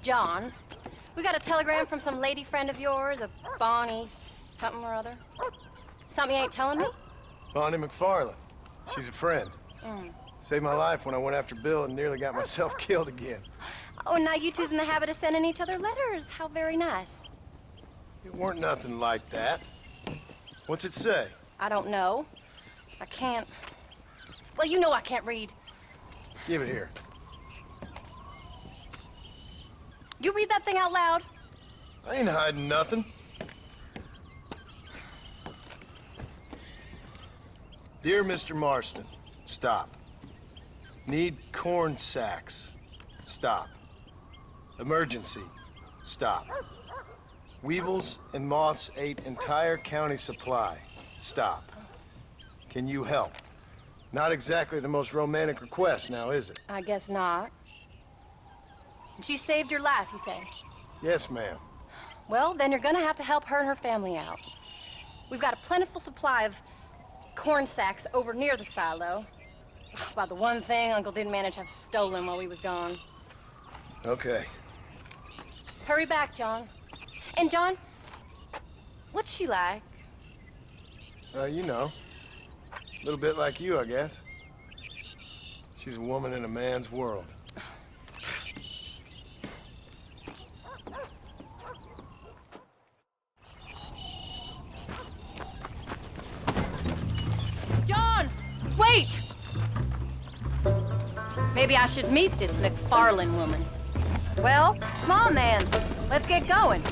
John. We got a telegram from some lady friend of yours, a Bonnie something or other. Something you ain't telling me? Bonnie McFarland. She's a friend. Saved my life when I went after Bill and nearly got myself killed again. Oh, and now you two's in the habit of sending each other letters. How very nice. It weren't nothing like that. What's it say? I don't know. I can't... Well, you know I can't read. Give it here. You read that thing out loud? I ain't hiding nothing. Dear Mr. Marston, stop. Need corn sacks. Stop. Emergency. Stop. Weevils and moths ate entire county supply. Stop. Can you help? Not exactly the most romantic request now, is it? I guess not. She saved your life, you say? Yes, ma'am. Well, then you're gonna have to help her and her family out. We've got a plentiful supply of corn sacks over near the silo. About the one thing Uncle didn't manage to have stolen while we was gone. Okay. Hurry back, John. And John, what's she like? You know. A little bit like you, I guess. She's a woman in a man's world. John! Wait! Maybe I should meet this McFarland woman. Well, come on then. Let's get going.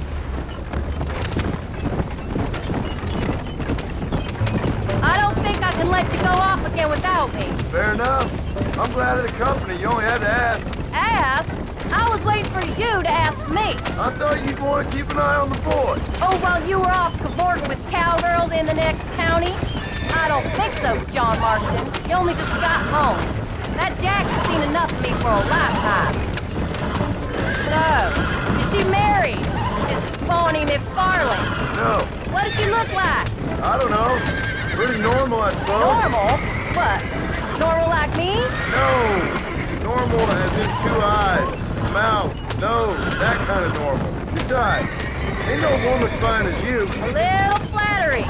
I don't think I can let you go off again without me. Fair enough. I'm glad of the company. You only had to ask. Ask? I was waiting for you to ask me. I thought you'd want to keep an eye on the boy. Oh, while you were off cavorting with cowgirls in the next county? I don't think so, John Marston. You only just got home. That Jack's seen enough of me for a lifetime. So, is she married? Is Bonnie McFarland? No. What does she look like? I don't know. Pretty normal, I suppose. Normal? What? Normal like me? No. Normal as in 2 eyes, mouth, nose, that kind of normal. Besides, ain't no woman fine as you. A little flattery.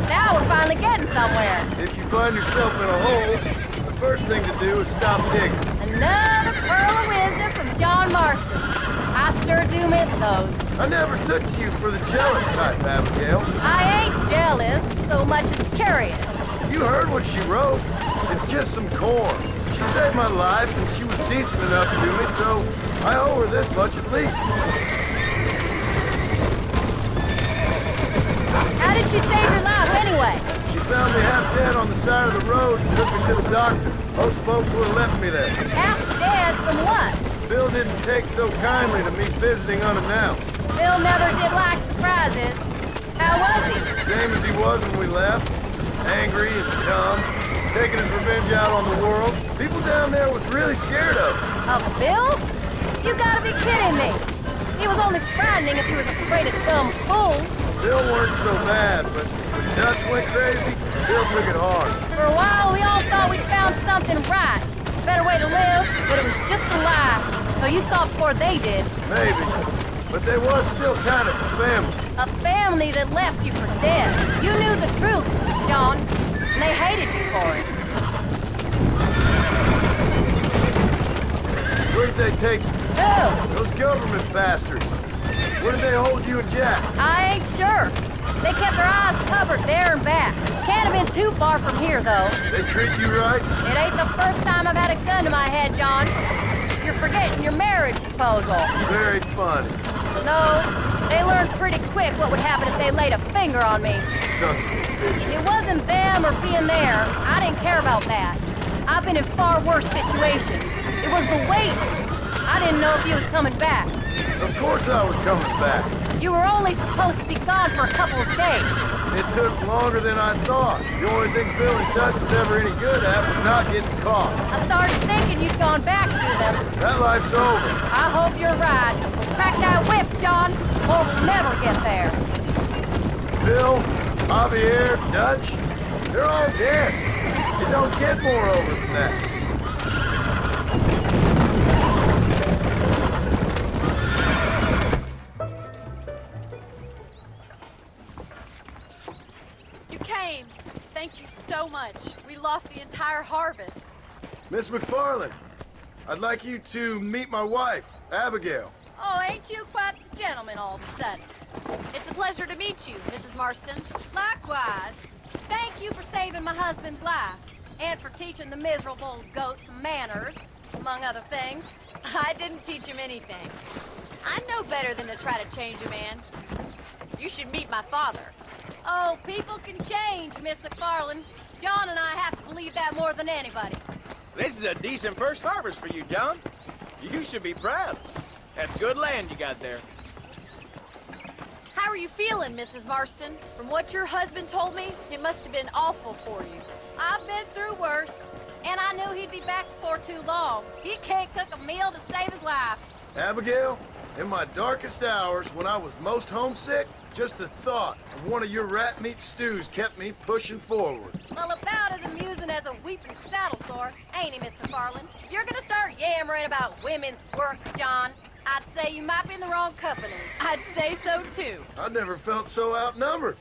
Now we're finally getting somewhere. If you find yourself in a hole, the first thing to do is stop digging. Another pearl of wisdom from John Marston. I sure do miss those. I never took you for the jealous type, Abigail. I ain't jealous so much as curious. You heard what she wrote. It's just some corn. She saved my life and she was decent enough to me, so I owe her this much at least. How did she save your life anyway? She found me half dead on the side of the road and took me to the doctor. Most folks would have left me there. Half dead from what? Bill didn't take so kindly to me visiting unannounced. Bill never did like surprises. How was he? Same as he was when we left. Angry and dumb. Taking his revenge out on the world. People down there was really scared of him. Of Bill? You gotta be kidding me. He was only frightening if he was afraid of dumb fools. Bill weren't so bad, but when Dutch went crazy, Bill took it hard. For a while, we all thought we'd found something right. A better way to live, but it was just a lie. So you saw before they did. Maybe. But they was still kind of a family. A family that left you for dead. You knew the truth, John, and they hated you for it. Where did they take you? Who? Those government bastards. Where did they hold you and Jack? I ain't sure. They kept their eyes covered there and back. Can't have been too far from here, though. They treat you right? It ain't the first time I've had a gun to my head, John. You're forgetting your marriage proposal. Very funny. No, they learned pretty quick what would happen if they laid a finger on me. Sons of bitches. It wasn't them or being there. I didn't care about that. I've been in far worse situations. It was the wait. I didn't know if you was coming back. Of course I was coming back. You were only supposed to be gone for a couple of days. It took longer than I thought. The only thing Bill and Dutch was ever any good at was not getting caught. I started thinking you'd gone back to them. That life's over. I hope you're right. Crack that whip, John, or we'll never get there. Bill, Javier, Dutch, they're all dead. It don't get more over than that. lost the entire harvest. Miss McFarland, I'd like you to meet my wife, Abigail. Oh, ain't you quite the gentleman all of a sudden? It's a pleasure to meet you, Mrs. Marston. Likewise. Thank you for saving my husband's life. And for teaching the miserable goat some manners, among other things. I didn't teach him anything. I know better than to try to change a man. You should meet my father. Oh, people can change, Miss McFarland. John and I have to believe that more than anybody. This is a decent first harvest for you, John. You should be proud. That's good land you got there. How are you feeling, Mrs. Marston? From what your husband told me, it must have been awful for you. I've been through worse, and I knew he'd be back before too long. He can't cook a meal to save his life. Abigail, in my darkest hours, when I was most homesick, just the thought of one of your rat meat stews kept me pushing forward. Well, about as amusing as a weeping saddle sore, ain't he, Miss McFarland? If you're gonna start yammering about women's work, John, I'd say you might be in the wrong company. I'd say so, too. I never felt so outnumbered.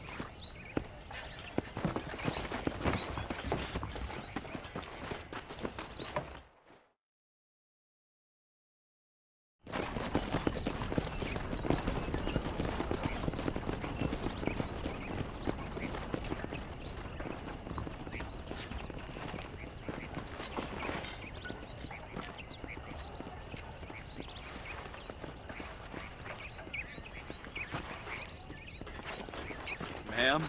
Ma'am?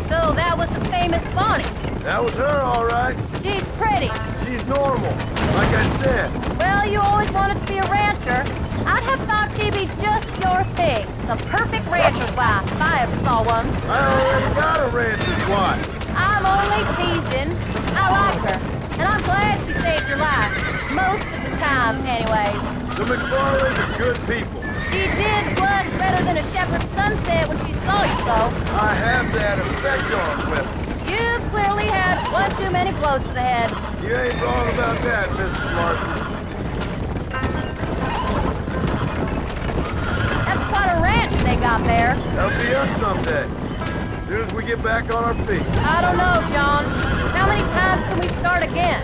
So that was the famous Bonnie. That was her, all right. She's pretty. She's normal, like I said. Well, you always wanted to be a rancher. I'd have thought she'd be just your thing. The perfect rancher's wife, if I ever saw one. I already got a rancher's wife. I'm only teasing. I like her, and I'm glad she saved your life. Most of the time, anyways. The McFarlands are good people. She did blush better than a shepherd's sunset when she saw you, though. I have that effect on women. You clearly had one too many blows to the head. You ain't wrong about that, Mrs. Marston. That's quite a ranch they got there. That'll be us someday. As soon as we get back on our feet. I don't know, John. How many times can we start again?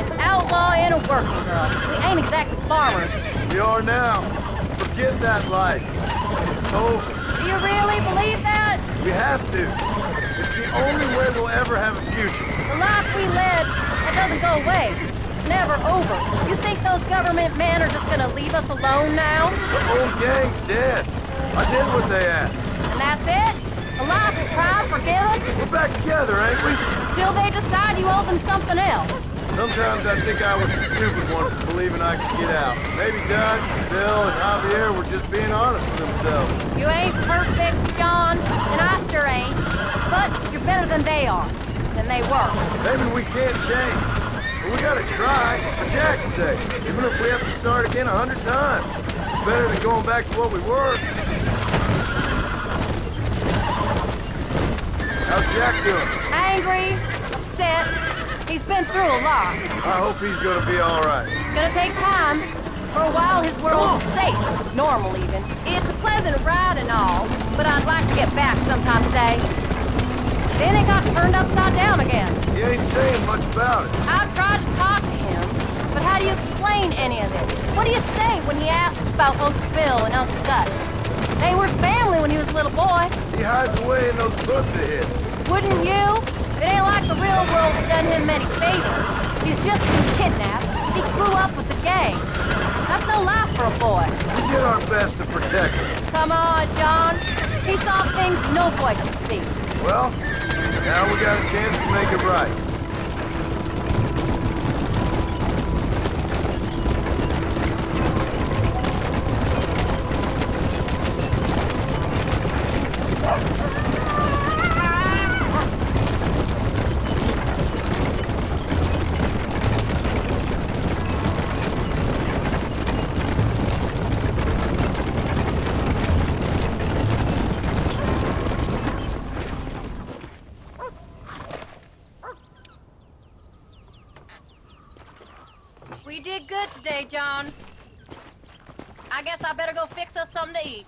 An outlaw and a working girl. We ain't exactly farmers. We are now. Forget that life. It's over. Do you really believe that? We have to. It's the only way we'll ever have a future. The life we led, that doesn't go away. It's never over. You think those government men are just gonna leave us alone now? The old gang's dead. I did what they asked. And that's it? The life of pride forgiven? We're back together, ain't we? Till they decide you owe them something else. Sometimes I think I was the stupid one for believing I could get out. Maybe Doug, Bill, and Javier were just being honest with themselves. You ain't perfect, John, and I sure ain't. But you're better than they are. Than they were. Maybe we can't change. But we gotta try, for Jack's sake. Even if we have to start again 100 times. It's better than going back to what we were. How's Jack doing? Angry, upset. He's been through a lot. I hope he's gonna be all right. It's gonna take time. For a while, his world was safe. Normal, even. It's a pleasant ride and all, but I'd like to get back sometime today. Then it got turned upside down again. He ain't saying much about it. I've tried to talk to him, but how do you explain any of this? What do you say when he asks about Uncle Bill and Uncle Dutch? They were family when he was a little boy. He hides away in those books of his. Wouldn't you? It ain't like the real world's done him many favors. He's just been kidnapped. He grew up with the gang. That's no life for a boy. We did our best to protect him. Come on, John. He saw things no boy could see. Well, now we got a chance to make it right. We did good today, John. I guess I better go fix us something to eat.